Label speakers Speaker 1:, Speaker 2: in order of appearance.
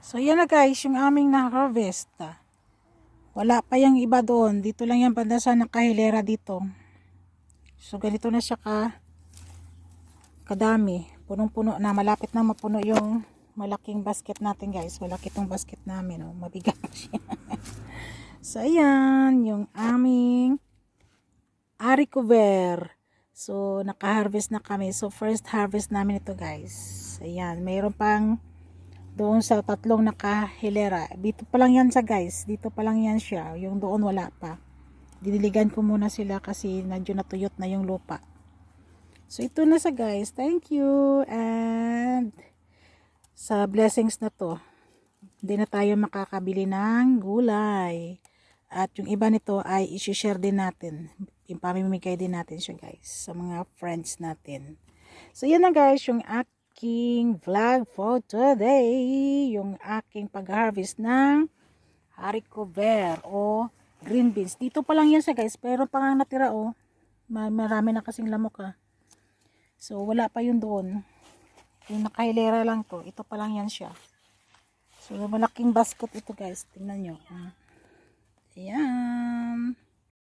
Speaker 1: So yan na guys, yung aming na-harvest. Wala pa yung iba doon. Dito lang yung banda sa nakahilera dito. So ganito na siya kadami. Punong-puno na. Malapit na mapuno yung malaking basket natin guys. Malaki tong basket namin. Oh. Mabigat siya. So ayan, yung aming haricot. So naka-harvest na kami. So first harvest namin ito guys. Ayan, mayroon pang doon sa tatlong nakahilera. Dito pa lang yan sa guys. Dito pa lang yan siya. Yung doon wala pa. Didiligan ko muna sila kasi medyo natuyot na yung lupa. So ito na sa guys. Thank you. And sa blessings na to, hindi na tayo makakabili ng gulay. At yung iba nito ay isi-share din natin. Ipamimigay din natin siya guys sa mga friends natin. So yan na guys yung aking vlog for today. Yung aking pag-harvest ng haricot o green beans. Dito pa lang yan siya guys. Pero pa nga natira oh. Marami na kasing lamok So wala pa yun doon. Yung nakahilera lang to. Ito pa lang yan siya. So malaking basket ito guys. Tingnan nyo. Ayan.